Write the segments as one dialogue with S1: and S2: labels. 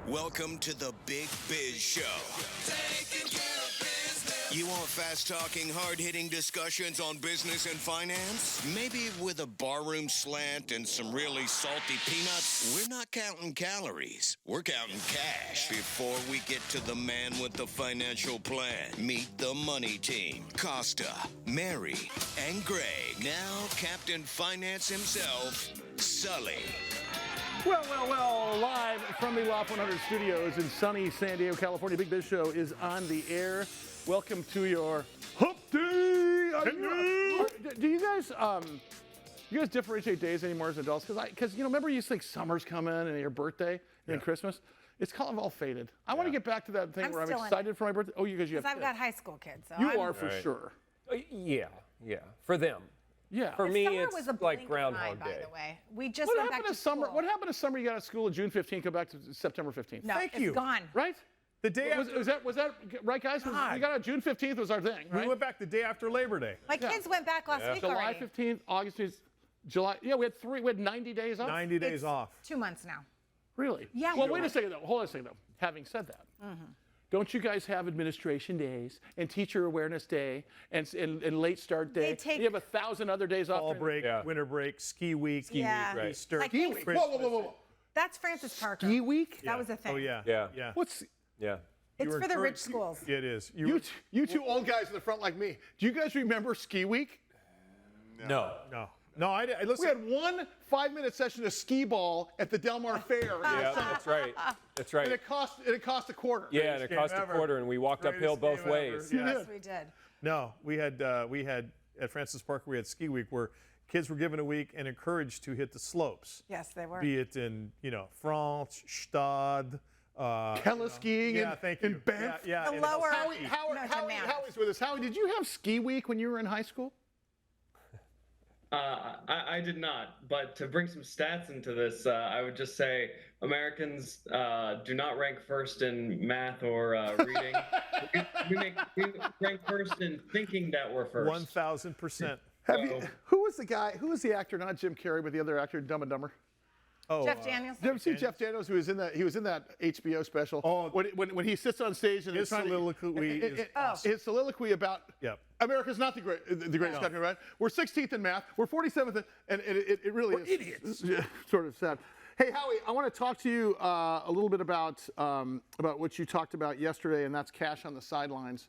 S1: Welcome to the Big Biz Show. Taking care of business. You want fast-talking, hard-hitting discussions on business and finance? Maybe with a barroom slant and some really salty peanuts? We're not counting calories. We're counting cash. Before we get to the man with the financial plan, meet the money team. Costa, Mary, and Greg. Now Captain Finance himself, Sully.
S2: Well, live from the Loft 100 studios in sunny San Diego, California. Big Biz Show is on the air. Welcome to your Hump Day. Do you guys differentiate days anymore as adults? Because remember you used to think summer's coming and your birthday and then Christmas. It's kind of all faded. I want to get back to that thing where I'm excited for my birthday. Oh, because you have kids.
S3: I've got high school kids. So
S2: you are for sure.
S4: Yeah, for them.
S2: Yeah.
S4: For me,
S3: summer
S4: it's
S3: was a
S4: like Groundhog Day.
S3: By the way, we just
S2: What
S3: went
S2: happened
S3: back
S2: to summer?
S3: school.
S2: What happened to summer? You got out of school on June 15th, go back to September 15th.
S3: No,
S5: Thank
S3: it's
S5: you.
S3: gone.
S2: Right?
S5: The day after.
S2: Was that right, guys? We got out June 15th was our thing, right?
S5: We went back the day after Labor Day.
S3: My kids went back last week
S2: July
S3: already.
S2: 15th, August 15th, July. Yeah, we had 90 days off.
S5: 90 days
S3: It's
S5: off.
S3: 2 months now.
S2: Really?
S3: Yeah.
S2: Well, wait a second though. Hold on a second though. Having said that, don't you guys have administration days and teacher awareness day and late start day? You have 1,000 other days off.
S5: Fall break, winter break, ski week,
S3: Yeah.
S5: Easter.
S3: Like
S2: Ski week. Whoa.
S3: That's Francis Parker.
S2: Ski week?
S3: That was a thing.
S5: Oh yeah.
S4: Yeah.
S2: What's
S4: Yeah.
S3: It's
S5: were
S3: for the rich
S5: encouraged-
S3: schools.
S5: It is.
S2: you two old guys in the front like me? Do you guys remember ski week?
S4: No.
S5: No, I
S2: We
S5: listen.
S2: had one 5-minute session of skee ball at the Del Mar Fair.
S4: Yeah, that's right. That's right.
S2: And it cost a quarter.
S4: Yeah, and it cost a quarter, and we walked uphill both ways.
S5: Yeah.
S3: Yes, we did.
S5: No, we had at Francis Parker we had ski week where kids were given a week and encouraged to hit the slopes.
S3: Yes, they were.
S5: Be it in France, Stade.
S2: Hella skiing in Banff.
S5: Yeah.
S3: The
S5: and
S3: lower.
S2: Howie's with us. Howie, did you have ski week when you were in high school?
S6: I did not, but to bring some stats into this, I would just say Americans do not rank first in math or reading. we rank first in thinking that we're first.
S5: 1,000%.
S2: Who was the actor, not Jim Carrey, but the other actor, Dumb and Dumber?
S5: Oh,
S3: Jeff Daniels.
S2: Did you ever see Jeff Daniels, who was in that HBO special?
S5: Oh.
S2: When he sits on stage and
S5: His soliloquy is awesome.
S2: his soliloquy about
S5: Yep.
S2: America's not the greatest country, right? We're 16th in math, we're 47th, and it really is
S5: idiots.
S2: Yeah, sort of sad. Hey Howie, I want to talk to you a little bit about what you talked about yesterday, and that's cash on the sidelines.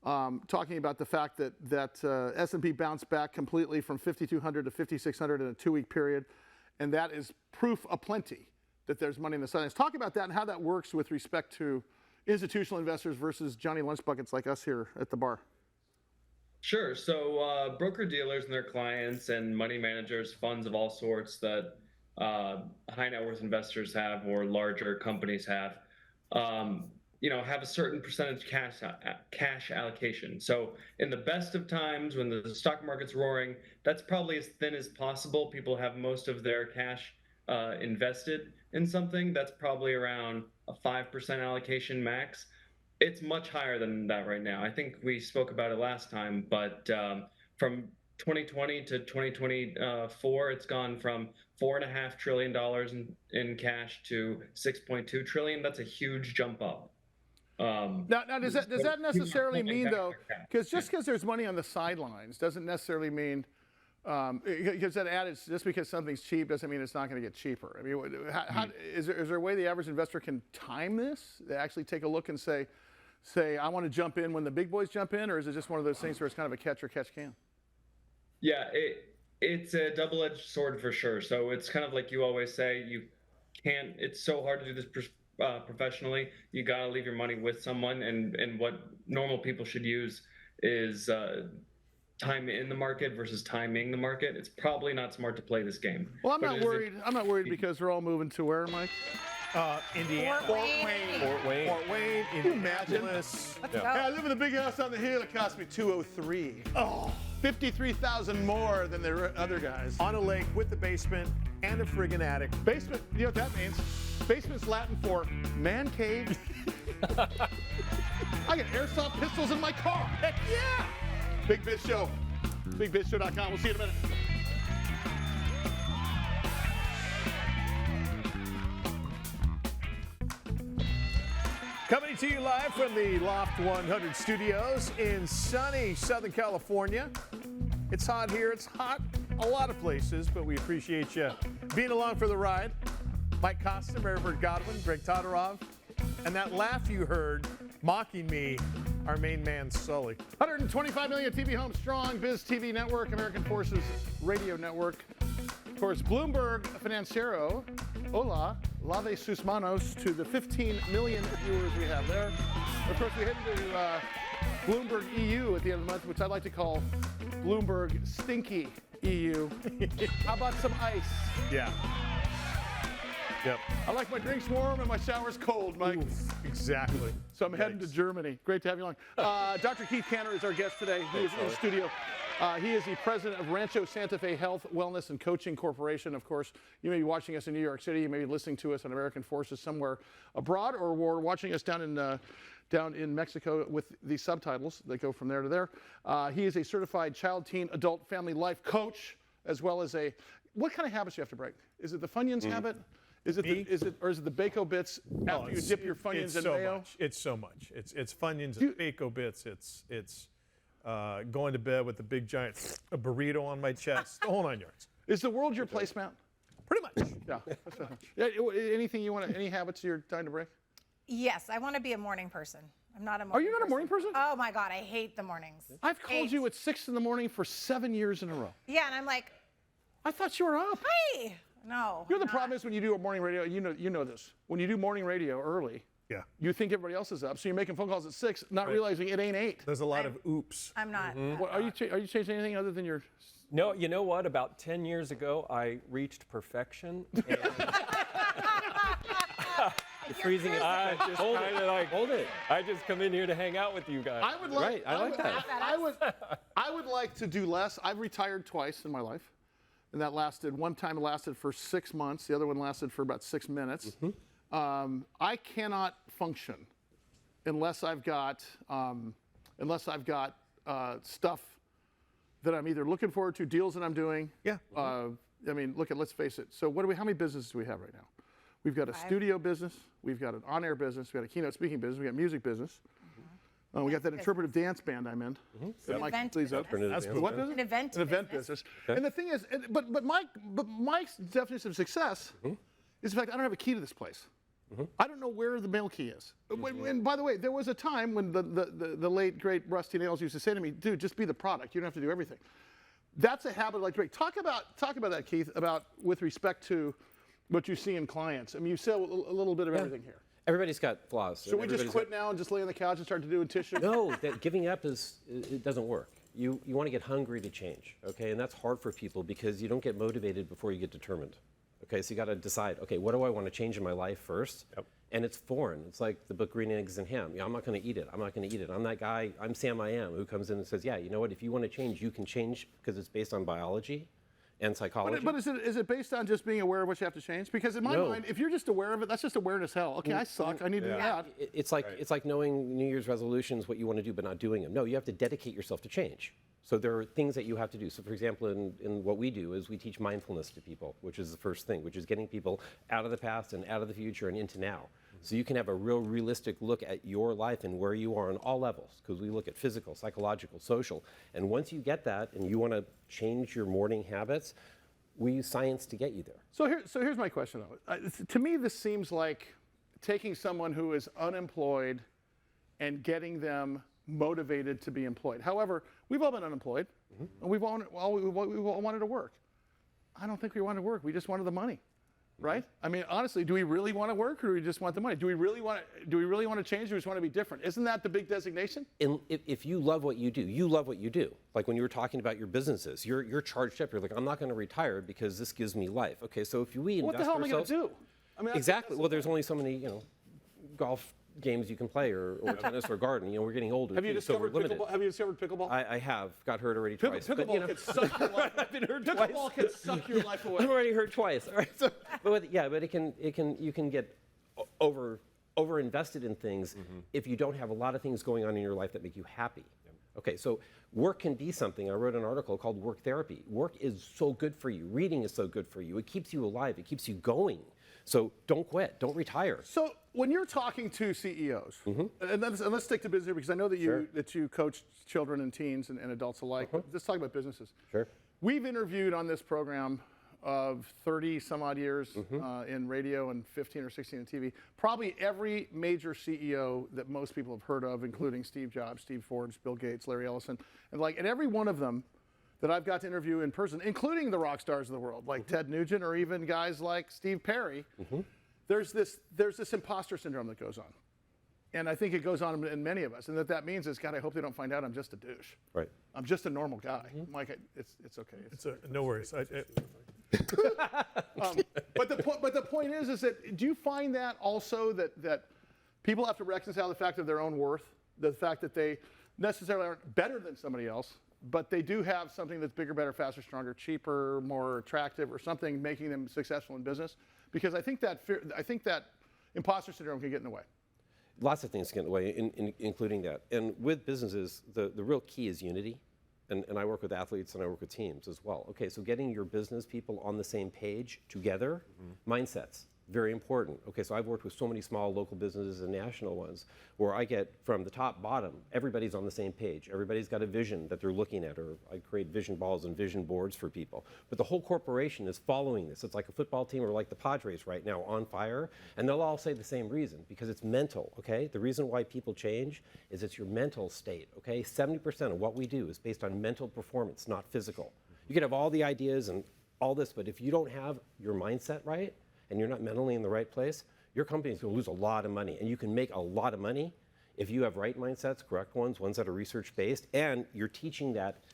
S2: Talking about the fact that S&P bounced back completely from 5,200 to 5,600 in a 2-week period, and that is proof aplenty that there's money in the sidelines. Talk about that and how that works with respect to institutional investors versus Johnny Lunch Buckets like us here at the bar.
S6: Sure. So broker dealers and their clients and money managers, funds of all sorts that high net worth investors have or larger companies have, have a certain percentage cash allocation. So in the best of times when the stock market's roaring, that's probably as thin as possible. People have most of their cash invested in something. That's probably around a 5% allocation max. It's much higher than that right now. I think we spoke about it last time, but from 2020 to 2024, it's gone from $4.5 trillion in cash to $6.2 trillion. That's a huge jump up.
S2: Now does that necessarily mean though? Because just because there's money on the sidelines doesn't necessarily mean. Because that adage, just because something's cheap doesn't mean it's not going to get cheaper. I mean, is there a way the average investor can time this? They actually take a look and say, I want to jump in when the big boys jump in, or is it just one of those things where it's kind of a catch or catch can?
S6: Yeah, it's a double-edged sword for sure. So it's kind of like you always say, it's so hard to do this professionally. You got to leave your money with someone, and what normal people should use is time in the market versus timing the market. It's probably not smart to play this game.
S2: Well, I'm not worried. I'm not worried because we're all moving to where, Mike?
S5: Indiana.
S3: Fort Wayne.
S5: Fort Wayne.
S2: Can you imagine?
S3: Let's go.
S2: Hey, I live in a big house on the hill. It cost me $203. Oh, $53,000 more than the other guys.
S5: On a lake with a basement and a friggin' attic.
S2: Basement. You know what that means? Basement's Latin for man cave. I got airsoft pistols in my car. Heck yeah! Big Biz Show. BigBizShow.com. We'll see you in a minute.
S5: Coming to you live from the Loft 100 studios in sunny Southern California. It's hot here. It's hot a lot of places, but we appreciate you being along for the ride. Mike Costa, Maribert Godwin, Greg Todorov, and that laugh you heard mocking me, our main man, Sully.
S2: 125 million TV homes strong, BizTV network, American Forces Radio Network. Of course, Bloomberg Financiero, hola, lave sus manos to the 15 million viewers we have there. Of course, we head into Bloomberg EU at the end of the month, which I like to call Bloomberg Stinky EU. How about some ice?
S5: Yeah. Yep.
S2: I like my drinks warm and my showers cold, Mike.
S5: Exactly.
S2: So I'm heading to Germany. Great to have you along. Dr. Keith Cantor is our guest today. He is in the studio. He is the president of Rancho Santa Fe Health, Wellness, and Coaching Corporation. Of course, you may be watching us in New York City. You may be listening to us on American Forces somewhere abroad, or watching us down in Mexico with the subtitles that go from there to there. He is a certified child, teen, adult, family life coach, as well as a. What kind of habits do you have to break? Is it the Funyuns habit? Is it the Bako Bits after you dip your Funyuns in mayo?
S5: It's so much. It's Funyuns, it's Bako Bits, it's going to bed with a big giant burrito on my chest, the whole 9 yards.
S2: Is the world your placemat?
S5: Pretty much.
S2: Yeah. Anything you want to, any habits you're trying to break?
S3: Yes, I want to be a morning person. I'm not a morning
S2: Are you not a morning person?
S3: Oh my God, I hate the mornings.
S2: I've called you at 6 in the morning for 7 years in a row.
S3: Yeah, and I'm like,
S2: I thought you were up.
S3: hey, no.
S2: You know, the problem is when you do a morning radio, you know this. When you do morning radio early,
S5: Yeah.
S2: you think everybody else is up, so you're making phone calls at 6, not realizing it ain't 8.
S5: There's a lot of oops.
S3: I'm not.
S2: What, are you changing anything other than your?
S4: No, you know what? About 10 years ago, I reached perfection. And
S7: You're freezing it.
S4: I just
S7: Hold
S4: kind
S7: it.
S4: of like
S7: Hold it.
S4: I just come in here to hang out with you guys.
S2: I would like.
S7: Right, I like that.
S2: I would like to do less. I've retired twice in my life, and that lasted. One time it lasted for 6 months. The other one lasted for about 6 minutes. I cannot function unless I've got stuff that I'm either looking forward to, deals that I'm doing.
S5: Yeah.
S2: I mean, let's face it. So how many businesses do we have right now? We've got a studio business. We've got an on-air business. We've got a keynote speaking business. We've got music business. We got that interpretive dance band I'm in. That Mike
S3: Event
S2: plays up.
S3: business.
S5: That's cool.
S2: What business?
S3: An event
S2: business. And the thing is, but Mike's definition of success is the fact I don't have a key to this place. I don't know where the mail key is. And by the way, there was a time when the late great Rusty Nails used to say to me, "Dude, just be the product. You don't have to do everything." That's a habit like Drake. Talk about that, Keith, about with respect to what you see in clients. I mean, you sell a little bit of everything here.
S7: Everybody's got flaws.
S2: Should we just quit now and just lay on the couch and start to do tissue?
S7: No, that giving up it doesn't work. You want to get hungry to change, okay? And that's hard for people because you don't get motivated before you get determined. Okay, so you got to decide, okay, what do I want to change in my life first?
S4: Yep.
S7: And it's foreign. It's like the book Green Eggs and Ham. I'm not going to eat it. I'm not going to eat it. I'm that guy, I'm Sam I Am, who comes in and says, yeah, you know what, if you want to change, you can change because it's based on biology and psychology.
S2: But is it based on just being aware of what you have to change? Because in my mind, if you're just aware of it, that's just awareness hell. Okay, I suck. I need to do that.
S7: It's like knowing New Year's resolutions, what you want to do, but not doing them. No, you have to dedicate yourself to change. So there are things that you have to do. So for example, in what we do is we teach mindfulness to people, which is the first thing, which is getting people out of the past and out of the future and into now. So you can have a real realistic look at your life and where you are on all levels, because we look at physical, psychological, social. And once you get that and you want to change your morning habits, we use science to get you there.
S2: So here's my question, though. To me, this seems like taking someone who is unemployed and getting them motivated to be employed. However, we've all been unemployed, and we've all wanted to work. I don't think we wanted to work. We just wanted the money, right? I mean, honestly, do we really want to work, or do we just want the money? Do we really want to change, or do we just want to be different? Isn't that the big designation?
S7: And if you love what you do, you love what you do. Like when you were talking about your businesses, you're charged up. You're like, I'm not going to retire because this gives me life. Okay, so if we invest
S2: What the hell am I going to do? I mean,
S7: Exactly. Well, there's only so many, golf games you can play, or tennis or garden. We're getting older.
S2: Have you
S7: too, so we're
S2: discovered
S7: limited.
S2: pickleball? Have you discovered pickleball?
S7: I have got hurt already twice.
S2: Pickleball can suck your life.
S7: I've been hurt
S2: Pickleball can suck your life away.
S7: I'm already hurt twice. All right. So, but you can get over invested in things if you don't have a lot of things going on in your life that make you happy. Okay, so work can be something. I wrote an article called Work Therapy. Work is so good for you. Reading is so good for you. It keeps you alive. It keeps you going. So don't quit, don't retire.
S2: So when you're talking to CEOs, and let's stick to business because I know that you coach children and teens and adults alike. But let's talk about businesses.
S7: Sure.
S2: We've interviewed on this program of 30 some odd years in radio and 15 or 16 in TV, probably every major CEO that most people have heard of, including Steve Jobs, Steve Forbes, Bill Gates, Larry Ellison, and every one of them that I've got to interview in person, including the rock stars of the world, like Ted Nugent or even guys like Steve Perry, there's this imposter syndrome that goes on. And I think it goes on in many of us. And that means is, God, I hope they don't find out I'm just a douche.
S7: Right.
S2: I'm just a normal guy. Like, it's okay.
S5: No worries.
S2: But the point is that do you find that also that people have to reconcile the fact of their own worth, the fact that they necessarily aren't better than somebody else, but they do have something that's bigger, better, faster, stronger, cheaper, more attractive, or something making them successful in business? Because I think that imposter syndrome can get in the way.
S7: Lots of things get in the way, including that. And with businesses, the real key is unity. And I work with athletes and I work with teams as well. Okay, so getting your business people on the same page together, mindsets, very important. Okay, so I've worked with so many small local businesses and national ones where I get from the top bottom, everybody's on the same page. Everybody's got a vision that they're looking at, or I create vision balls and vision boards for people. But the whole corporation is following this. It's like a football team or like the Padres right now on fire, and they'll all say the same reason, because it's mental, okay? The reason why people change is it's your mental state, okay? 70% of what we do is based on mental performance, not physical. You can have all the ideas and all this, but if you don't have your mindset right, and you're not mentally in the right place, your company's gonna lose a lot of money. And you can make a lot of money if you have right mindsets, correct ones that are research-based, and you're teaching that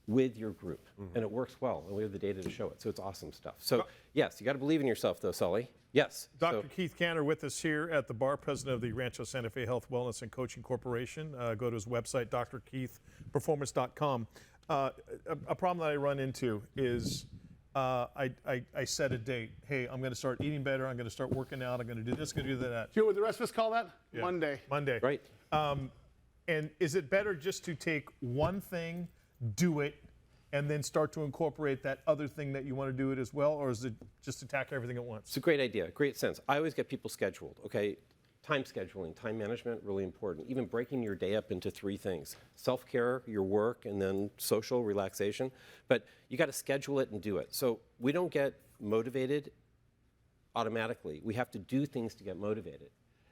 S7: with your group. And it works well, and we have the data to show it. So it's awesome stuff. So yes, you gotta believe in yourself though, Sully. Yes.
S5: Dr. Keith Cantor with us here at the bar, president of the Rancho Santa Fe Health, Wellness, and Coaching Corporation. Go to his website, drkeithperformance.com. A problem that I run into is I set a date. Hey, I'm going to start eating better. I'm going to start working out. I'm going to do this, going to do that.
S2: Do you know what the rest of us call that?
S5: Yeah.
S2: Monday.
S5: Right. And is it better just to take one thing, do it, and then start to incorporate that other thing that you want to do it as well, or is it just attack everything at once?
S7: It's a great idea, great sense. I always get people scheduled, okay? Time scheduling, time management, really important. Even breaking your day up into 3 things. Self-care, your work, and then social relaxation. But you gotta schedule it and do it. So we don't get motivated automatically. We have to do things to get motivated.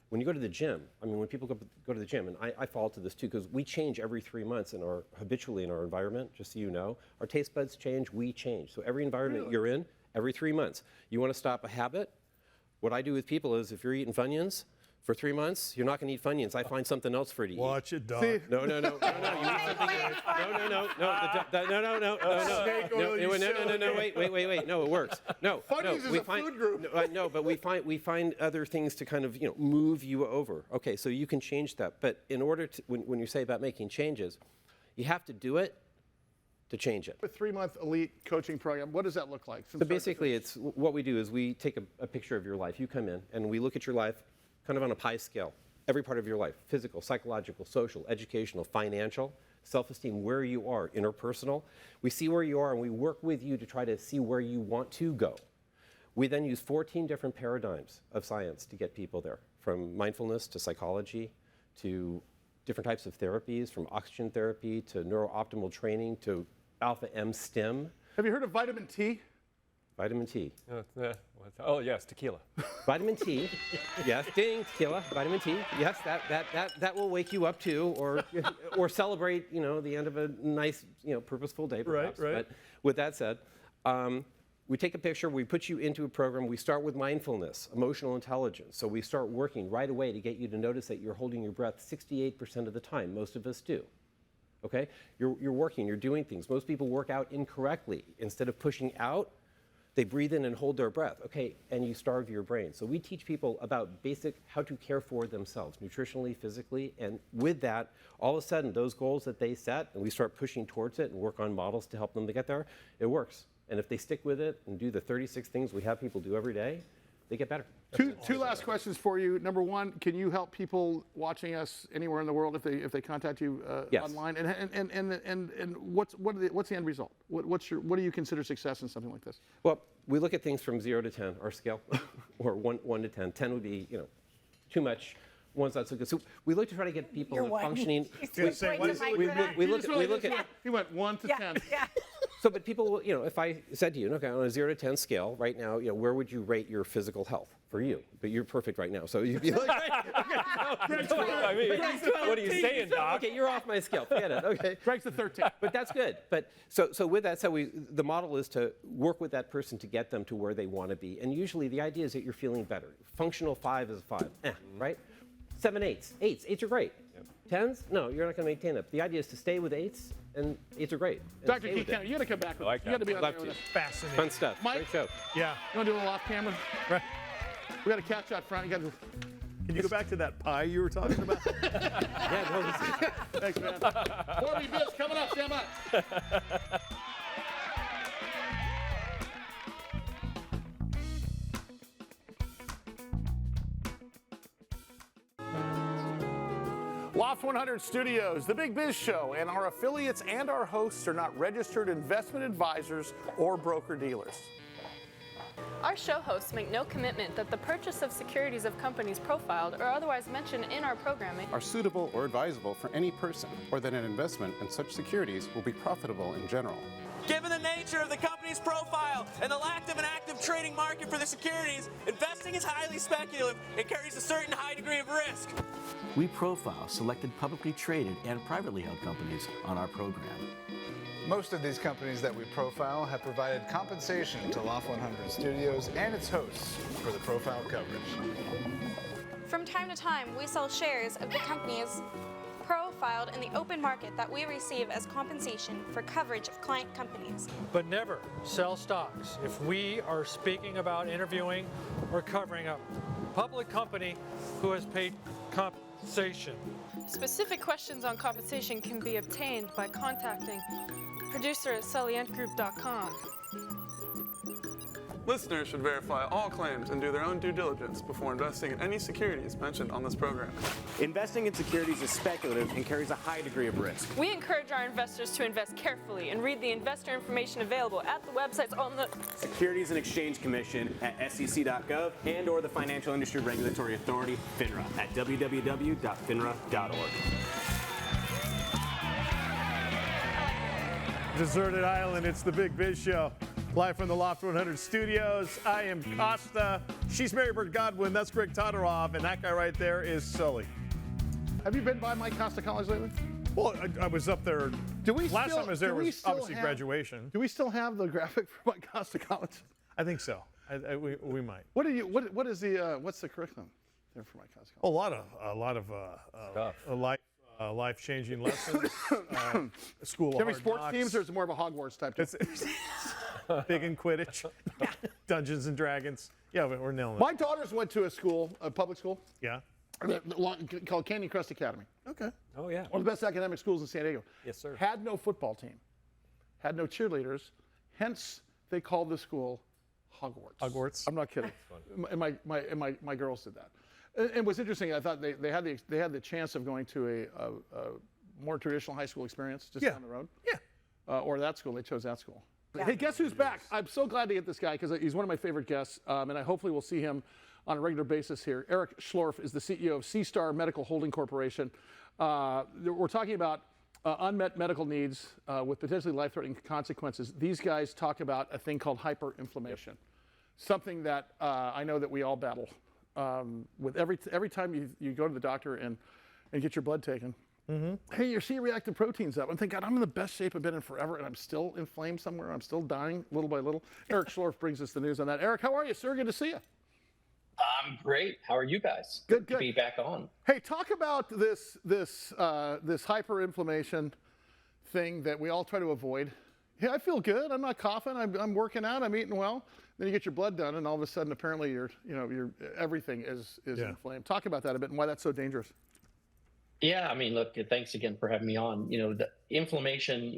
S7: When you go to the gym, I mean, when people go to the gym, and I fall to this too, because we change every 3 months habitually in our environment, just so you know. Our taste buds change, we change. So every environment you're in, every 3 months. You wanna stop a habit? What I do with people is if you're eating Funyuns, for 3 months, you're not going to eat Funyuns. I find something else for you to eat.
S5: Watch it, dog.
S7: No. You eat something. No. Wait. No, it works. No.
S2: Funyuns is a food group.
S7: No, but we find other things to kind of move you over. Okay, so you can change that. But in order to, when you say about making changes, you have to do it to change it.
S2: A 3-month elite coaching program, what does that look like?
S7: So basically, it's what we do is we take a picture of your life. You come in and we look at your life kind of on a pie scale, every part of your life, physical, psychological, social, educational, financial, self-esteem, where you are, interpersonal. We see where you are and we work with you to try to see where you want to go. We then use 14 different paradigms of science to get people there, from mindfulness to psychology to different types of therapies, from oxygen therapy to neurooptimal training to alpha M STEM.
S2: Have you heard of vitamin T?
S7: Vitamin T.
S4: Oh, yes, tequila.
S7: Vitamin T. Yes, ding, tequila. Vitamin T. Yes, that will wake you up too, or celebrate, the end of a nice, purposeful day, perhaps.
S5: Right.
S7: But with that said, we take a picture, we put you into a program. We start with mindfulness, emotional intelligence. So we start working right away to get you to notice that you're holding your breath 68% of the time. Most of us do. Okay? You're working, you're doing things. Most people work out incorrectly. Instead of pushing out, they breathe in and hold their breath, okay, and you starve your brain. So we teach people about basic how to care for themselves, nutritionally, physically, and with that, all of a sudden, those goals that they set, and we start pushing towards it and work on models to help them to get there, it works. And if they stick with it and do the 36 things we have people do every day, they get better.
S2: Two last questions for you. Number one, can you help people watching us anywhere in the world if they contact you
S7: yes.
S2: online? And what's the end result? What do you consider success in something like this?
S7: Well, we look at things from 0 to 10, our scale. or 1 to 10. 10 would be, too much. 1's not so good. So we look to try to get people
S3: You're one.
S7: functioning.
S3: He's
S5: say,
S3: right
S5: what
S3: to
S5: is-
S3: Mike
S7: we
S3: for that.
S7: look at.
S2: He went 1 to 10.
S3: Yeah.
S7: So, but people, if I said to you, okay, on a 0 to 10 scale, right now, where would you rate your physical health for you? But you're perfect right now, so you'd be like,
S4: I mean, what are you saying, Doc?
S7: okay, you're off my scale. Forget it. Okay.
S2: Greg's the 13.
S7: But that's good. But so with that, the model is to work with that person to get them to where they want to be. And usually the idea is that you're feeling better. Functional 5 is a 5, right? 7 8s. 8s are great. 10s? No, you're not going to maintain that. The idea is to stay with 8s, and 8s are great. And
S2: Dr.
S7: stay with
S2: Keith,
S7: it.
S2: you got to come back with
S4: like
S2: You got to
S4: that.
S2: be on
S7: Love
S2: there with
S7: to.
S2: us.
S5: Fascinating.
S7: Fun stuff.
S2: Mike?
S7: Great show.
S5: Yeah.
S2: You want to do a little off camera?
S5: Right.
S2: We got to catch out front. You got to.
S5: Can you go back to that pie you were talking about?
S7: Yeah, no, this is-
S2: Thanks, man. More Biz coming up. Stand by. Loft 100 Studios, the Big Biz Show, and our affiliates and our hosts are not registered investment advisors or broker-dealers.
S8: Our show hosts make no commitment that the purchase of securities of companies profiled or otherwise mentioned in our programming
S9: are suitable or advisable for any person, or that an investment in such securities will be profitable in general.
S10: Given the nature of the company's profile and the lack of an active trading market for the securities, investing is highly speculative and carries a certain high degree of risk.
S11: We profile selected publicly traded and privately held companies on our program.
S12: Most of these companies that we profile have provided compensation to Loft 100 Studios and its hosts for the profile coverage.
S13: From time to time, we sell shares of the companies profiled in the open market that we receive as compensation for coverage of client companies.
S14: But never sell stocks if we are speaking about interviewing or covering a public company who has paid compensation.
S8: Specific questions on compensation can be obtained by contacting producer at sullygroup.com.
S15: Listeners should verify all claims and do their own due diligence before investing in any securities mentioned on this program.
S10: Investing in securities is speculative and carries a high degree of risk.
S8: We encourage our investors to invest carefully and read the investor information available at the websites on the
S10: Securities and Exchange Commission at sec.gov and or the Financial Industry Regulatory Authority, FINRA, at www.finra.org.
S5: Deserted Island, it's the Big Biz Show. Live from the Loft 100 Studios. I am Costa. She's Mary Bird Godwin. That's Greg Todorov. And that guy right there is Sully.
S2: Have you been by Mike Costa College lately?
S5: Well, I was up there. Last time I was there
S2: do we
S5: was
S2: still
S5: obviously
S2: have-
S5: graduation.
S2: Do we still have the graphic for Mike Costa College?
S5: I think so. We might.
S2: What is the what's the curriculum there for Mike Costa College?
S5: A lot of life-changing lessons. School
S2: Do you
S5: of
S2: have any
S5: Hard
S2: sports
S5: Knocks.
S2: teams, or is it more of a Hogwarts type?
S5: Big in Quidditch, Dungeons and Dragons. Yeah, we're nailing it.
S2: My daughters went to a public school.
S5: Yeah.
S2: Called Canyon Crest Academy.
S5: Okay.
S4: Oh, yeah.
S2: One of the best academic schools in San Diego.
S4: Yes, sir.
S2: Had no football team, had no cheerleaders, hence they called the school Hogwarts.
S5: Hogwarts.
S2: I'm not kidding. And my girls did that. And what's interesting, I thought they had the chance of going to a more traditional high school experience just down the road.
S5: Yeah.
S2: Or that school. They chose that school. Hey, guess who's back? I'm so glad to get this guy because he's one of my favorite guests, and I hopefully will see him on a regular basis here. Eric Schlorff is the CEO of SeaStar Medical Holding Corporation. We're talking about unmet medical needs with potentially life-threatening consequences. These guys talk about a thing called hyperinflammation, something that I know that we all battle with every time you go to the doctor and get your blood taken. Mm-hmm. Hey, your C-reactive protein's up. I'm thinking, God, I'm in the best shape I've been in forever, and I'm still inflamed somewhere. I'm still dying little by little. Eric Schlorff brings us the news on that. Eric, how are you, sir? Good to see you.
S16: I'm great. How are you guys?
S2: Good.
S16: To be back on.
S2: Hey, talk about this hyperinflammation thing that we all try to avoid. Yeah, I feel good. I'm not coughing. I'm working out. I'm eating well. Then you get your blood done, and all of a sudden, apparently, your everything is inflamed. Talk about that a bit and why that's so dangerous.
S16: Yeah, I mean, look, thanks again for having me on. The inflammation,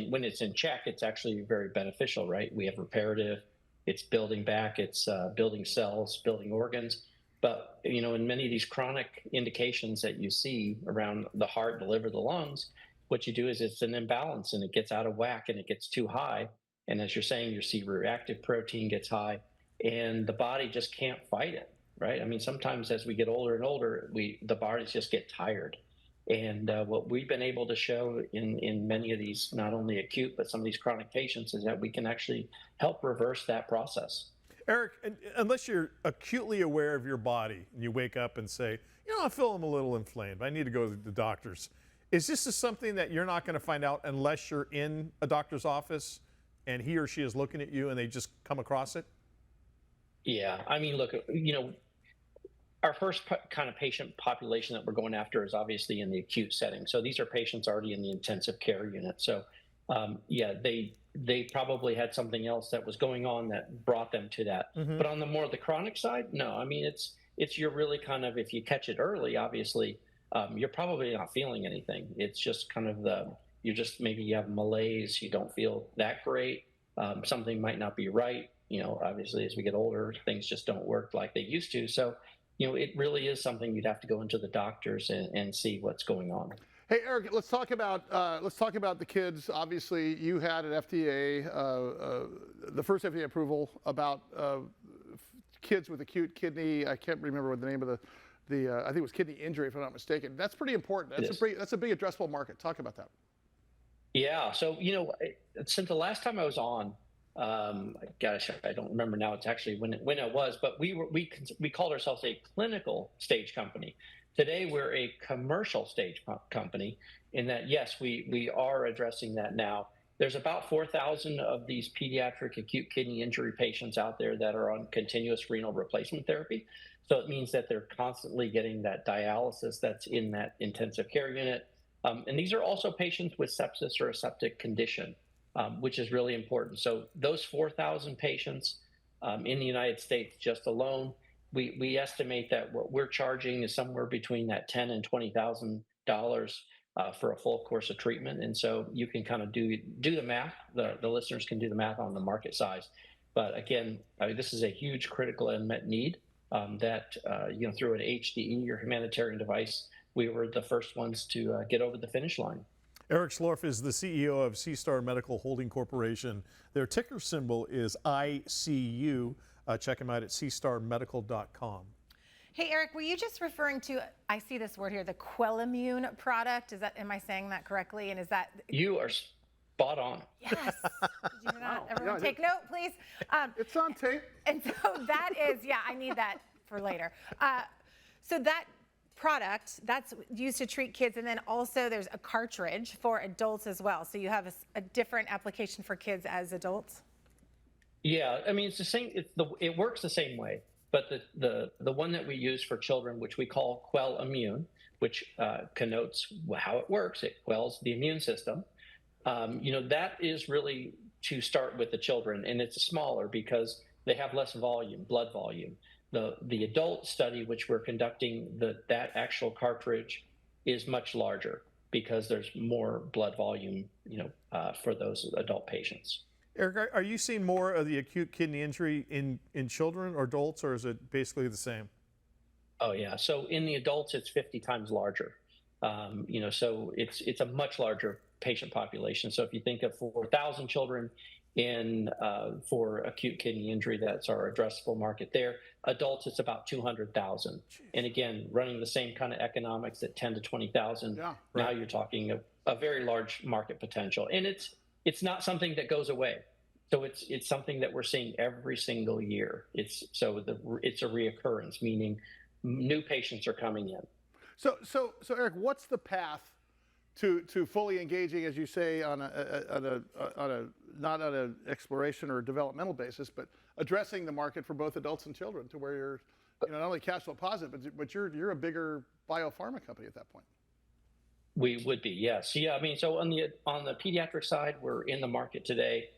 S16: when it's in check, it's actually very beneficial, right? We have reparative, it's building back, it's building cells, building organs. But, in many of these chronic indications that you see around the heart, the liver, the lungs, what you do is it's an imbalance and it gets out of whack and it gets too high. And as you're saying, your C-reactive protein gets high. and the body just can't fight it, right? I mean, sometimes as we get older and older, the bodies just get tired. And what we've been able to show in many of these, not only acute, but some of these chronic patients, is that we can actually help reverse that process.
S5: Eric, unless you're acutely aware of your body and you wake up and say, you know, I feel I'm a little inflamed, I need to go to the doctors. Is this something that you're not going to find out unless you're in a doctor's office and he or she is looking at you and they just come across it?
S16: Yeah, I mean, look, you know, our first kind of patient population that we're going after is obviously in the acute setting. So these are patients already in the intensive care unit. So yeah, they probably had something else that was going on that brought them to that. But on the chronic side, no. I mean, it's you're really kind of, if you catch it early, obviously, you're probably not feeling anything. It's just kind of maybe you have malaise, you don't feel that great. Something might not be right. You know, obviously, as we get older, things just don't work like they used to. So, you know, it really is something you'd have to go into the doctors and see what's going on.
S2: Hey, Eric, let's talk about the kids. Obviously, you had an FDA, the first FDA approval about kids with acute kidney. I can't remember what the name of the I think it was kidney injury, if I'm not mistaken. That's pretty important. That's a big addressable market. Talk about that.
S16: Yeah. So, you know, since the last time I was on, gosh, I don't remember now. It's actually when it was, but we called ourselves a clinical stage company. Today, we're a commercial stage company in that, yes, we are addressing that now. There's about 4,000 of these pediatric acute kidney injury patients out there that are on continuous renal replacement therapy. So it means that they're constantly getting that dialysis that's in that intensive care unit. And these are also patients with sepsis or a septic condition, which is really important. So those 4,000 patients in the United States just alone, we estimate that what we're charging is somewhere between that $10,000 and $20,000 for a full course of treatment. And so you can kind of do the math. The listeners can do the math on the market size. But again, I mean, this is a huge critical unmet need that you know, through an HDE or humanitarian device, we were the first ones to get over the finish line.
S5: Eric Schlorff is the CEO of SeaStar Medical Holding Corporation. Their ticker symbol is ICU. Check him out at seastarmedical.com.
S3: Hey, Eric, were you just referring to, I see this word here, the QuellImmune product? Am I saying that correctly? And is that?
S16: You are spot on.
S3: Yes. Did you not? Everyone take note, please.
S2: It's on tape.
S3: And so that is, yeah, I need that for later. So that product, that's used to treat kids, and then also there's a cartridge for adults as well. So you have a different application for kids as adults?
S16: Yeah, I mean, it's the same. It works the same way, but the one that we use for children, which we call QuellImmune, which connotes how it works. It quells the immune system. You know, that is really to start with the children, and it's smaller because they have less volume, blood volume. The adult study, which we're conducting, that actual cartridge is much larger because there's more blood volume, you know, for those adult patients.
S5: Eric, are you seeing more of the acute kidney injury in children or adults, or is it basically the same?
S16: Oh yeah, so in the adults, it's 50 times larger. You know, so it's a much larger patient population. So if you think of 4,000 children for acute kidney injury, that's our addressable market there. Adults, it's about 200,000. And again, running the same kind of economics at 10 to 20,000. Yeah, right. Now you're talking a very large market potential, and it's not something that goes away. So it's something that we're seeing every single year. It's a reoccurrence, meaning new patients are coming in.
S2: So Eric, what's the path to fully engaging, as you say, on a not on an exploration or developmental basis, but addressing the market for both adults and children to where you're, you know, not only cash flow positive, but you're a bigger biopharma company at that point.
S16: We would be, yes. Yeah, I mean, so on the pediatric side, we're in the market today.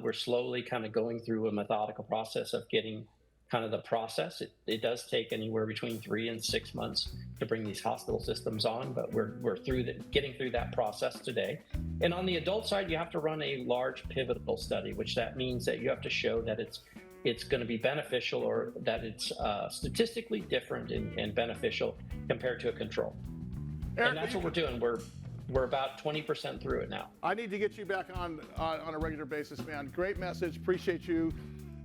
S16: We're slowly kind of going through a methodical process of getting kind of the process. It does take anywhere between 3 and 6 months to bring these hospital systems on, but we're getting through that process today. And on the adult side, you have to run a large pivotal study, which that means that you have to show that it's going to be beneficial, or that it's statistically different and beneficial compared to a control. Eric, and that's what we're doing. We're about 20% through it now.
S2: I need to get you back on a regular basis, man. Great message. Appreciate you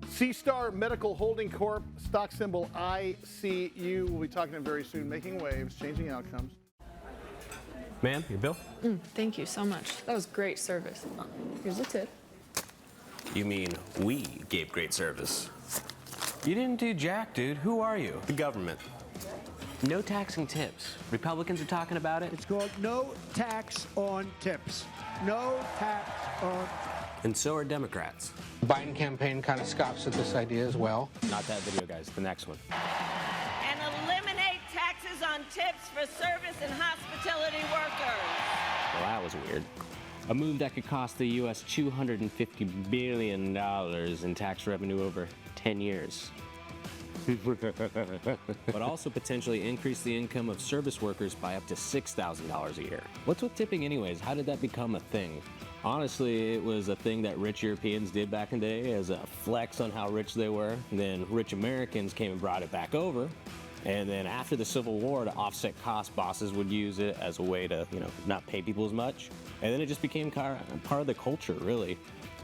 S2: SeaStar Medical Holding Corp, stock symbol ICU. We'll be talking to them very soon. Making waves, changing outcomes.
S17: Ma'am, your bill?
S8: Thank you so much. That was great service. Here's a tip.
S17: You mean we gave great service? You didn't do jack, dude. Who are you? The government. No taxing tips. Republicans are talking about it.
S18: It's called no tax on tips. No tax on.
S17: And so are Democrats.
S19: Biden campaign kind of scoffs at this idea as well.
S17: Not that video, guys. The next one.
S20: And eliminate taxes on tips for service and hospitality workers.
S17: Well, that was weird. A move that could cost the U.S. $250 billion in tax revenue over 10 years. But also potentially increase the income of service workers by up to $6,000 a year. What's with tipping anyways? How did that become a thing? Honestly, it was a thing that rich Europeans did back in the day as a flex on how rich they were. Then rich Americans came and brought it back over. And then after the Civil War, to offset costs, bosses would use it as a way to, not pay people as much. And then it just became part of the culture, really.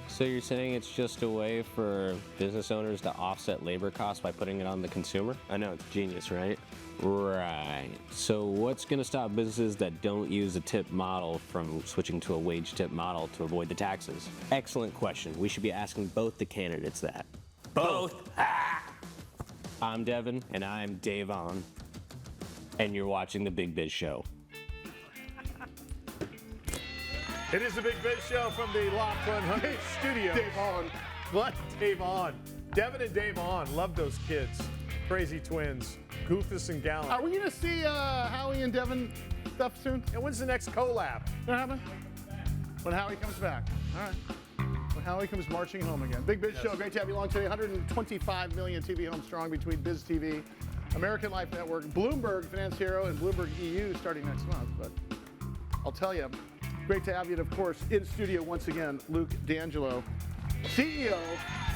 S17: So you're saying it's just a way for business owners to offset labor costs by putting it on the consumer? I know, it's genius, right? Right. So what's going to stop businesses that don't use a tip model from switching to a wage tip model to avoid the taxes? Excellent question. We should be asking both the candidates that. Both. I'm Devin, and I'm Dave On, and you're watching The Big Biz Show.
S5: It is the Big Biz Show from the Loft 100 studio.
S2: Dave On.
S5: What? Dave On. Devin and Dave On. Love those kids. Crazy twins. Goofus and Gallant.
S2: Are we going to see Howie and Devin stuff soon?
S5: And when's the next collab?
S2: What happened? When Howie comes back. All right. When Howie comes marching home again. Big Biz Show. Great to have you along today. 125 million TV homes strong between BizTV, American Life Network, Bloomberg Finance Hero, and Bloomberg EU starting next month. But I'll tell you, great to have you. And of course, in studio once again, Luke D'Angelo, CEO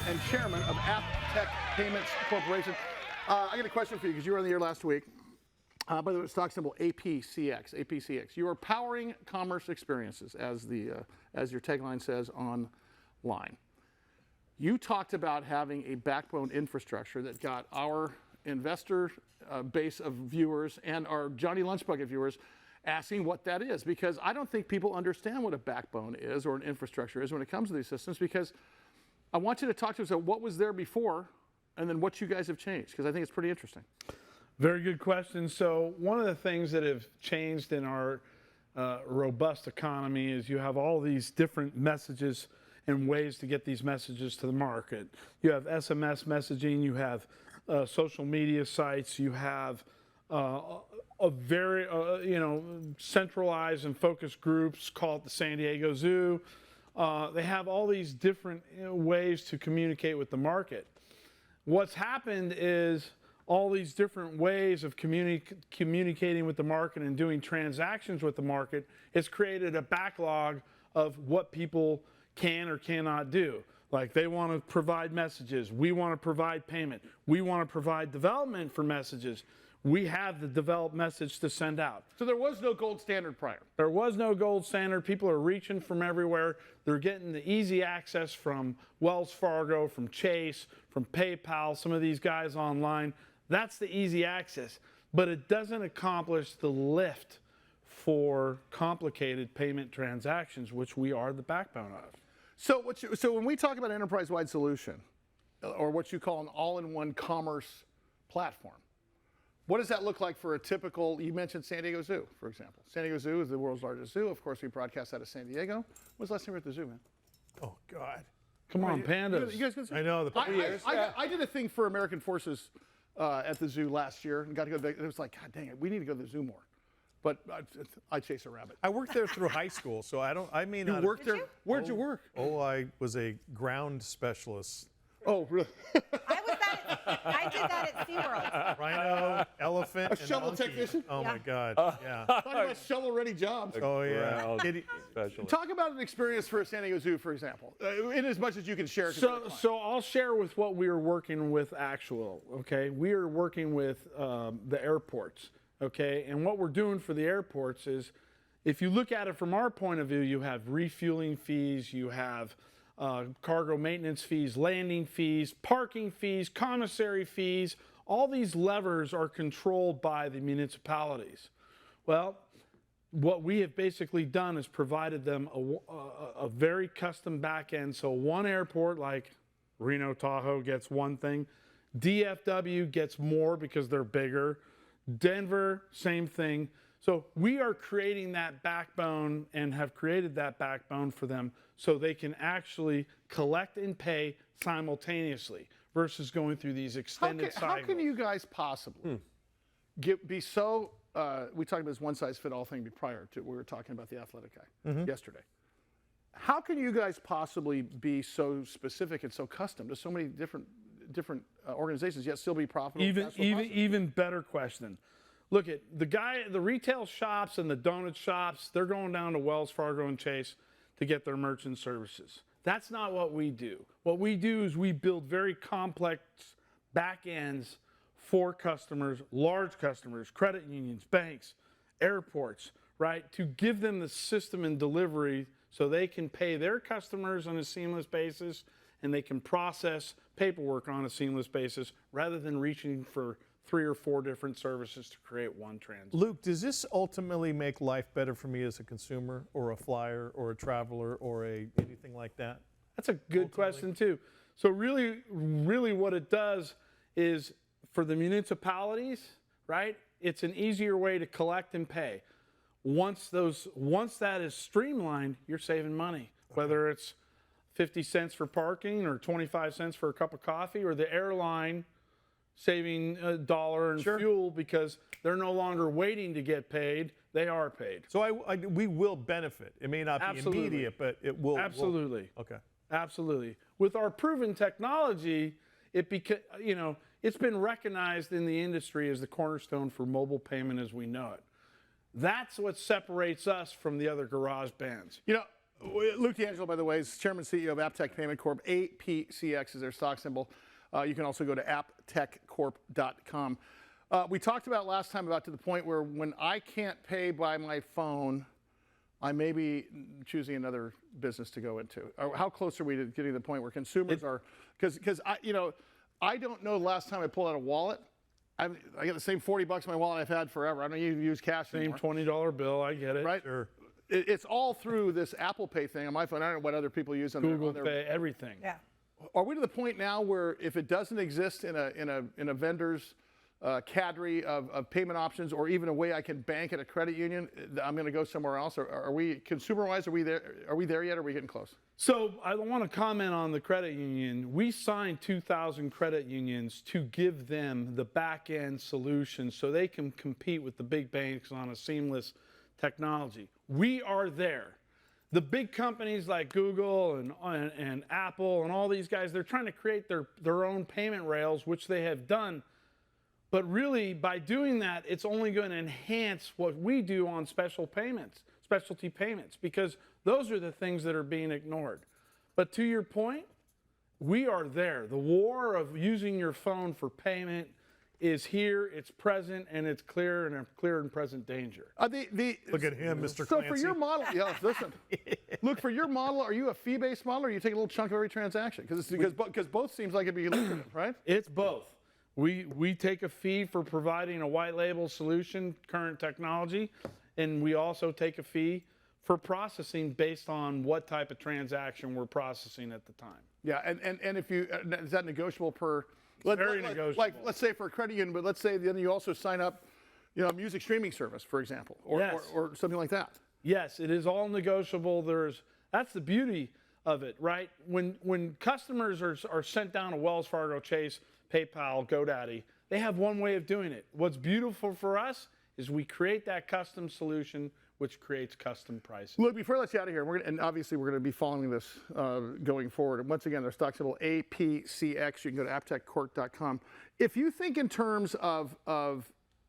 S2: and chairman of AppTech Payments Corporation. I got a question for you because you were on the air last week. By the way, stock symbol APCX. APCX. You are powering commerce experiences, as your tagline says online. You talked about having a backbone infrastructure that got our investor base of viewers and our Johnny Lunch Bucket viewers asking what that is, because I don't think people understand what a backbone is or an infrastructure is when it comes to these systems, because I want you to talk to us about what was there before and then what you guys have changed, because I think it's pretty interesting.
S21: Very good question. So one of the things that have changed in our robust economy is you have all these different messages and ways to get these messages to the market. You have SMS messaging, you have social media sites, you have a very, centralized and focused groups called the San Diego Zoo. They have all these different ways to communicate with the market. What's happened is all these different ways of communicating with the market and doing transactions with the market has created a backlog of what people can or cannot do. Like they want to provide messages, we want to provide payment, we want to provide development for messages. We have the developed message to send out.
S2: So there was no gold standard prior?
S21: There was no gold standard. People are reaching from everywhere. They're getting the easy access from Wells Fargo, from Chase, from PayPal, some of these guys online. That's the easy access. But it doesn't accomplish the lift for complicated payment transactions, which we are the backbone of.
S2: So when we talk about an enterprise-wide solution, or what you call an all-in-one commerce platform, what does that look like for a typical, you mentioned San Diego Zoo, for example. San Diego Zoo is the world's largest zoo. Of course, we broadcast out of San Diego. When was the last time you were at the zoo, man?
S5: Oh, God.
S21: Come on, pandas.
S2: You guys good?
S5: I know, the pandas.
S2: I did a thing for American Forces at the zoo last year and got to go back. It was like, God dang it, we need to go to the zoo more. But I chase a rabbit.
S5: I worked there through high school, so I mean.
S2: You worked there? Where'd you work?
S5: Oh, I was a ground specialist.
S2: Oh, really?
S3: I did that at SeaWorld.
S5: Rhino, elephant,
S2: a shovel
S5: monkey.
S2: technician?
S5: Oh, my God. Yeah.
S2: Talk about shovel-ready jobs.
S5: Oh, yeah.
S2: Talk about an experience for a San Diego Zoo, for example, in as much as you can share.
S21: So I'll share with what we are working with actual, okay? We are working with the airports, okay? And what we're doing for the airports is, if you look at it from our point of view, you have refueling fees, you have cargo maintenance fees, landing fees, parking fees, commissary fees. All these levers are controlled by the municipalities. Well, what we have basically done is provided them a very custom back end. So one airport like Reno Tahoe gets one thing. DFW gets more because they're bigger. Denver, same thing. So we are creating that backbone and have created that backbone for them so they can actually collect and pay simultaneously versus going through these extended cycles.
S2: How can you guys possibly be so, we talked about this one-size-fit-all thing prior to, we were talking about the athletic guy yesterday. How can you guys possibly be so specific and so custom to so many different organizations yet still be profitable?
S21: Even better question. Look at the retail shops and the donut shops, they're going down to Wells Fargo and Chase to get their merchant services. That's not what we do. What we do is we build very complex back ends for customers, large customers, credit unions, banks, airports, right? To give them the system and delivery so they can pay their customers on a seamless basis and they can process paperwork on a seamless basis rather than reaching for 3 or 4 different services to create one transaction.
S5: Luke, does this ultimately make life better for me as a consumer or a flyer or a traveler or anything like that?
S21: That's a good question too. So really what it does is for the municipalities, right? It's an easier way to collect and pay. Once that is streamlined, you're saving money, whether it's 50 cents for parking or 25 cents for a cup of coffee, or the airline saving $1 in fuel because they're no longer waiting to get paid, they are paid.
S5: So we will benefit. It may not be immediate, but it will.
S21: Absolutely.
S5: Okay.
S21: Absolutely. With our proven technology, it's been recognized in the industry as the cornerstone for mobile payment as we know it. That's what separates us from the other garage bands.
S2: You know, Luke D'Angelo, by the way, is Chairman and CEO of AppTech Payment Corp. APCX is their stock symbol. You can also go to apptechcorp.com. We talked about last time about to the point where when I can't pay by my phone, I may be choosing another business to go into. How close are we to getting to the point where consumers are, because I don't know the last time I pulled out a wallet. I got the same $40 in my wallet I've had forever. I don't even use cash anymore.
S21: Same $20 bill, I get it.
S2: Right?
S21: Sure.
S2: It's all through this Apple Pay thing on my phone. I don't know what other people use on
S21: Google
S2: their
S21: Pay, everything.
S3: Yeah.
S2: Are we to the point now where if it doesn't exist in a vendor's cadre of payment options, or even a way I can bank at a credit union, I'm going to go somewhere else? Or are we, consumer-wise, are we there yet, or are we getting close?
S21: So I want to comment on the credit union. We signed 2,000 credit unions to give them the back-end solution so they can compete with the big banks on a seamless technology. We are there. The big companies like Google and Apple and all these guys, they're trying to create their own payment rails, which they have done. But really, by doing that, it's only going to enhance what we do on specialty payments, because those are the things that are being ignored. But to your point, we are there. The war of using your phone for payment is here, it's present, and it's clear and present danger.
S5: Look at him, Mr.
S2: So
S5: Clancy.
S2: for your model, listen. Look, for your model, are you a fee-based model, or you take a little chunk of every transaction? Because both seems like it'd be lucrative, right?
S21: It's both. We take a fee for providing a white label solution, current technology, and we also take a fee for processing based on what type of transaction we're processing at the time.
S2: Yeah, and if you, is that negotiable per?
S21: Very negotiable.
S2: Like, let's say for a credit union, but let's say then you also sign up, a music streaming service, for example, or something like that.
S21: Yes, it is all negotiable. That's the beauty of it, right? When customers are sent down to Wells Fargo, Chase, PayPal, GoDaddy, they have one way of doing it. What's beautiful for us is we create that custom solution, which creates custom pricing.
S2: Look, before I let you out of here, and obviously we're going to be following this going forward. And once again, their stock symbol APCX. You can go to apptechcorp.com. If you think in terms of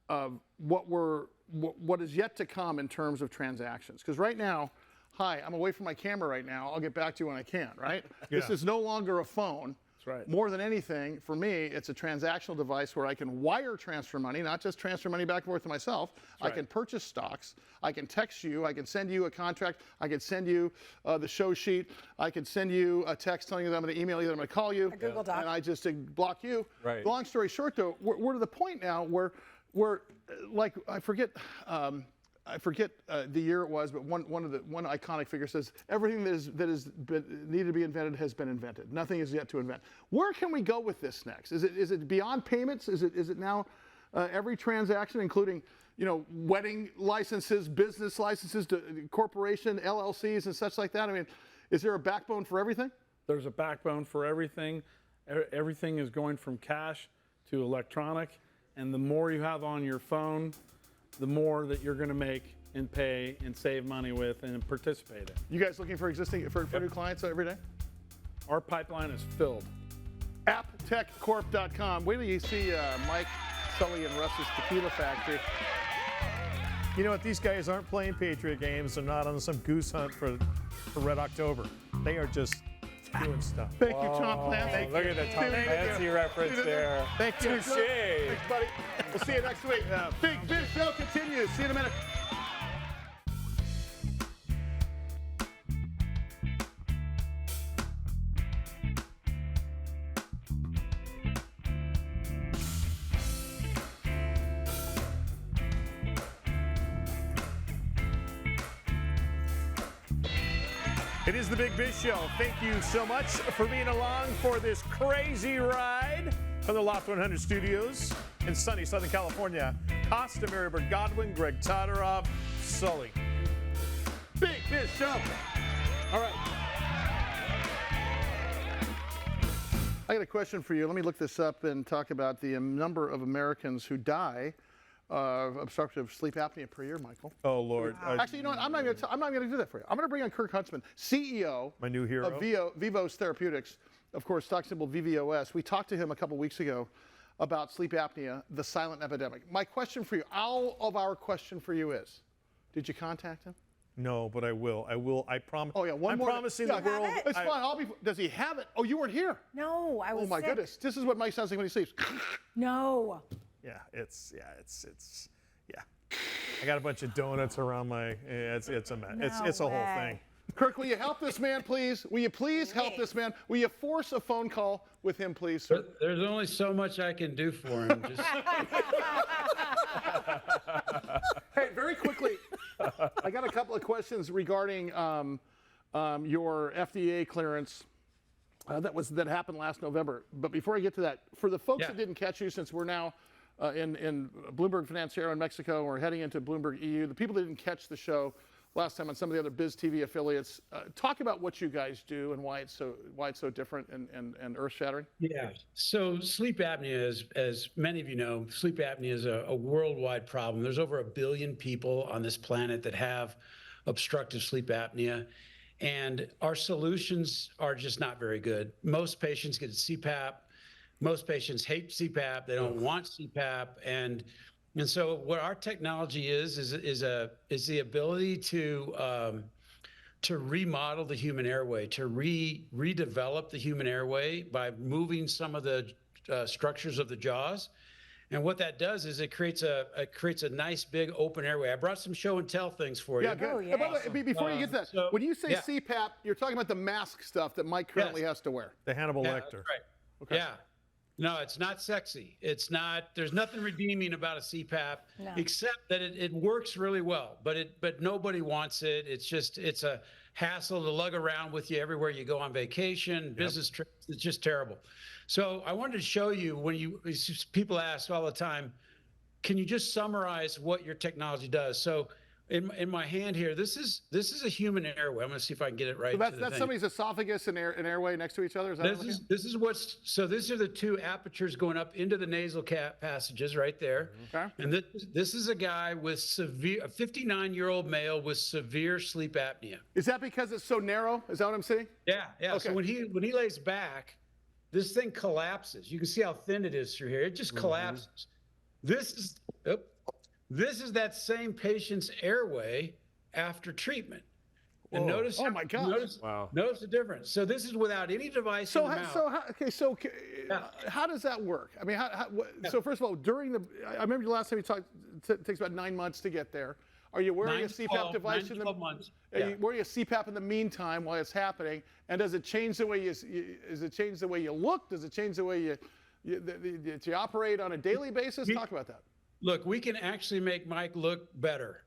S2: what is yet to come in terms of transactions, because right now, hi, I'm away from my camera right now. I'll get back to you when I can. Right?
S5: Yeah.
S2: This is no longer a phone. right. More than anything, for me, it's a transactional device where I can wire transfer money, not just transfer money back and forth to myself. I can purchase stocks. I can text you. I can send you a contract. I can send you the show sheet. I can send you a text telling you that I'm going to email you, that I'm going to call you.
S3: A Google Doc.
S2: And I just block you.
S4: Right.
S2: Long story short, though, we're to the point now where like, I forget the year it was, but one iconic figure says everything that is needed to be invented has been invented. Nothing is yet to invent. Where can we go with this next? Is it beyond payments? Is it now every transaction, including wedding licenses, business licenses, to corporation, LLCs, and such like that? I mean, is there a backbone for everything?
S21: There's a backbone for everything. Everything is going from cash to electronic, and the more you have on your phone, the more that you're going to make and pay and save money with and participate in.
S2: You guys looking for new clients every day?
S21: Our pipeline is filled.
S2: AppTechCorp.com. Wait till you see Mike, Sully, and Russ's Tequila Factory.
S5: You know what? These guys aren't playing Patriot games. They're not on some goose hunt for Red October. They are just doing stuff.
S2: Thank you, Tom Clancy.
S4: Look at the Tom Clancy reference there.
S2: Thank you.
S4: Touche.
S2: Thanks, buddy. We'll see you next week. Big Biz Show continues. See you in a minute.
S5: It is the Big Biz Show. Thank you so much for being along for this crazy ride from the Loft 100 Studios in sunny Southern California. Costa, Marybird Godwin, Greg Todorov, Sully.
S2: Big Biz Show. All right. I got a question for you. Let me look this up and talk about the number of Americans who die of obstructive sleep apnea per year, Michael.
S5: Oh, Lord.
S2: Actually, you know what? I'm not going to do that for you. I'm going to bring on Kirk Huntsman, CEO
S5: My new hero.
S2: of Vivos Therapeutics, of course, stock symbol VVOS. We talked to him a couple weeks ago about sleep apnea, the silent epidemic. My question for you, all of our question for you is, did you contact him?
S5: No, but I will. I promise.
S2: Oh, yeah,
S5: I'm promising the world.
S2: It's fine. Does he have it? Oh, you weren't here.
S3: No, I was
S2: Oh, my
S3: sick.
S2: goodness. This is what Mike sounds like when he sleeps.
S3: No.
S5: Yeah, it's. I got a bunch of donuts around my. It's a mess. It's a whole thing.
S2: Kirk, will you help this man, please? Will you please help this man? Will you force a phone call with him, please, sir?
S1: There's only so much I can do for him. Just...
S2: Hey, very quickly, I got a couple of questions regarding your FDA clearance that happened last November. But before I get to that, for the folks that didn't catch you, since we're now in Bloomberg Financiero in Mexico, we're heading into Bloomberg EU. The people that didn't catch the show last time on some of the other BizTV affiliates, talk about what you guys do and why it's so different and earth-shattering.
S1: Yeah. So sleep apnea, as many of you know, sleep apnea is a worldwide problem. There's over 1 billion people on this planet that have obstructive sleep apnea, and our solutions are just not very good. Most patients get CPAP. Most patients hate CPAP. They don't want CPAP, and so what our technology is the ability to remodel the human airway, to redevelop the human airway by moving some of the structures of the jaws. And what that does is it creates a nice big open airway. I brought some show and tell things for you.
S2: Yeah, good. Oh, by the way, before you get to that, when you say CPAP, you're talking about the mask stuff that Mike currently has to wear.
S5: The Hannibal Lecter.
S1: That's right.
S2: Okay.
S1: Yeah. No, it's not sexy. It's not. There's nothing redeeming about a CPAP, except that it works really well. But nobody wants it. It's a hassle to lug around with you everywhere you go on vacation, business trips. It's just terrible. So I wanted to show you people ask all the time, can you just summarize what your technology does? So in my hand here, this is a human airway. I'm going to see if I can get it right.
S2: So that's somebody's esophagus and airway next to each other.
S1: These are the two apertures going up into the nasal passages right there.
S2: Okay.
S1: And this is a guy with a 59-year-old male with severe sleep apnea.
S2: Is that because it's so narrow? Is that what I'm saying?
S1: Yeah.
S2: Okay.
S1: So when he lays back, this thing collapses. You can see how thin it is through here. It just collapses. This is that same patient's airway after treatment. And notice,
S2: oh my God.
S1: Notice the difference. So this is without any device in the mouth.
S2: How does that work? I mean, so first of all, I remember the last time you talked, it takes about 9 months to get there. Are you wearing a CPAP device in the
S1: 12 months?
S2: Are you wearing a CPAP in the meantime while it's happening? And does it change the way you look? Does it change the way you operate on a daily basis? Talk about that.
S1: Look, we can actually make Mike look better.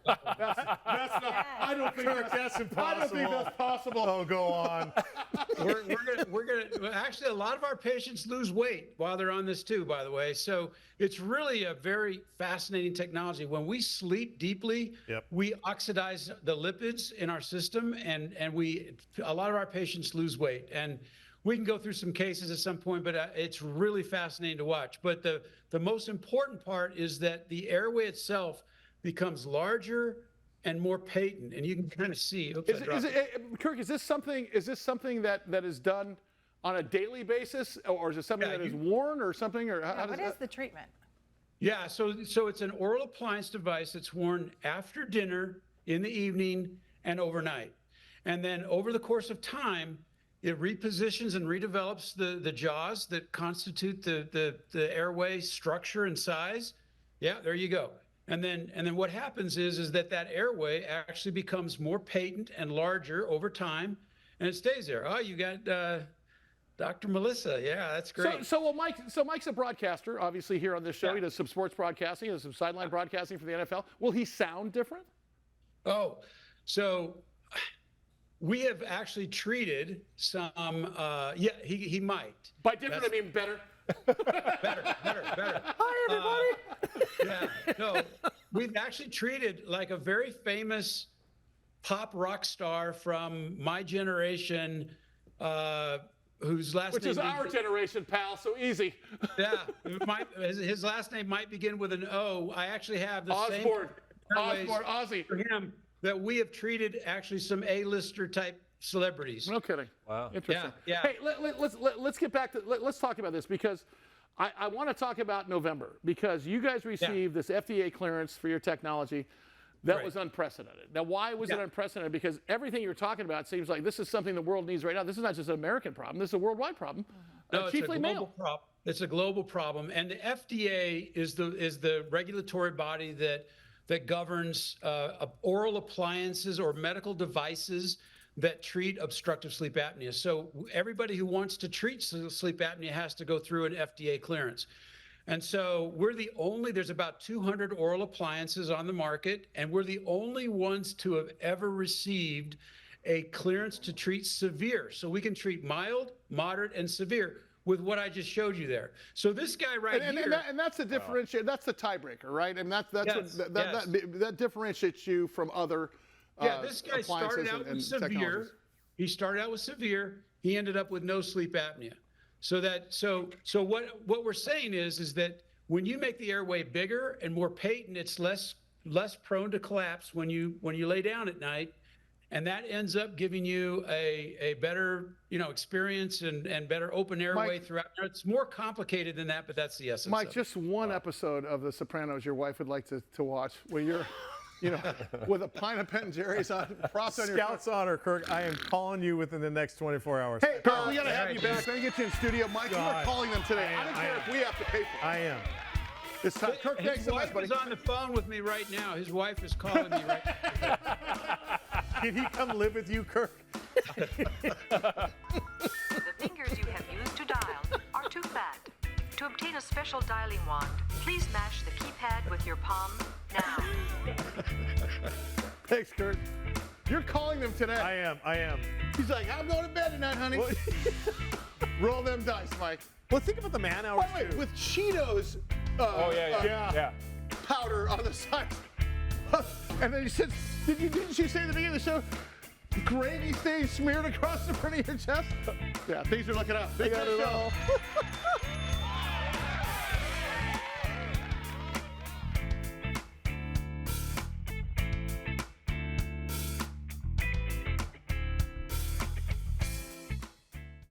S2: I don't think that's impossible. I don't think that's possible.
S5: Oh, go on.
S1: we're gonna actually, a lot of our patients lose weight while they're on this too, by the way. So it's really a very fascinating technology. When we sleep deeply, we oxidize the lipids in our system, and a lot of our patients lose weight. And we can go through some cases at some point, but it's really fascinating to watch. But the most important part is that the airway itself becomes larger and more patent, and you can kind of see.
S2: Kirk, is this something that is done on a daily basis, or is it something that is worn, or something, or
S3: what is the treatment?
S1: Yeah, so it's an oral appliance device that's worn after dinner, in the evening, and overnight, and then over the course of time, it repositions and redevelops the jaws that constitute the airway structure and size. Yeah, there you go. And then what happens is that airway actually becomes more patent and larger over time, and it stays there. Oh, you got Dr. Melissa. Yeah, that's great.
S2: So Mike's a broadcaster, obviously, here on this show. He does some sports broadcasting, he does some sideline broadcasting for the NFL. Will he sound different?
S1: Oh, so we have actually treated some. He might.
S2: By different, I mean better.
S1: Better.
S2: Hi, everybody.
S1: No, we've actually treated like a very famous pop rock star from my generation, whose last name...
S2: Which is our generation, pal, so easy.
S1: Yeah, his last name might begin with an O. I actually have the
S2: Osborne,
S1: Ozzy. For him, that we have treated actually some A-lister type celebrities.
S2: No kidding.
S4: Wow.
S2: Interesting.
S1: Yeah.
S2: Hey, let's get back to, let's talk about this, because I want to talk about November, because you guys received this FDA clearance for your technology. That was unprecedented. Now, why was it unprecedented? Because everything you're talking about seems like this is something the world needs right now. This is not just an American problem. This is a worldwide problem.
S1: No,
S2: chiefly male.
S1: It's a global problem. And the FDA is the regulatory body that governs oral appliances or medical devices that treat obstructive sleep apnea. So everybody who wants to treat sleep apnea has to go through an FDA clearance. And so there's about 200 oral appliances on the market, and we're the only ones to have ever received a clearance to treat severe. So we can treat mild, moderate, and severe with what I just showed you there. So this guy here.
S2: And that's the differentiator. That's the tiebreaker, right? And that differentiates you from other
S1: this guy started out with severe. He started out with severe. He ended up with no sleep apnea. So what we're saying is that when you make the airway bigger and more patent, it's less prone to collapse when you lay down at night, and that ends up giving you a better experience and better open airway throughout. It's more complicated than that, but that's the essence.
S2: Mike, just one episode of The Sopranos your wife would like to watch, where you're with a pint of Ben & Jerry's on, props on your
S5: Scouts honor, Kirk. I am calling you within the next 24 hours.
S2: Hey, Kirk, we got to have you back. Let me get you in studio. Mike, you are calling them today. I don't care if we have to pay for it.
S5: I am.
S2: It's time. Kirk, thanks so much, buddy.
S1: His wife is on the phone with me right now. His wife is calling me right now.
S5: Can he come live with you, Kirk?
S6: The fingers you have used to dial are too fat. To obtain a special dialing wand, please mash the keypad with your palm now.
S2: Thanks, Kirk. You're calling them today.
S5: I am.
S2: He's like, I'm going to bed tonight, honey. Roll them dice, Mike.
S5: Well, think about the man hours,
S2: too. With Cheetos powder on the side. And then he says, didn't you say at the beginning of the show, gravy stays smeared across the front of your chest? Yeah, things are looking up. They got it all.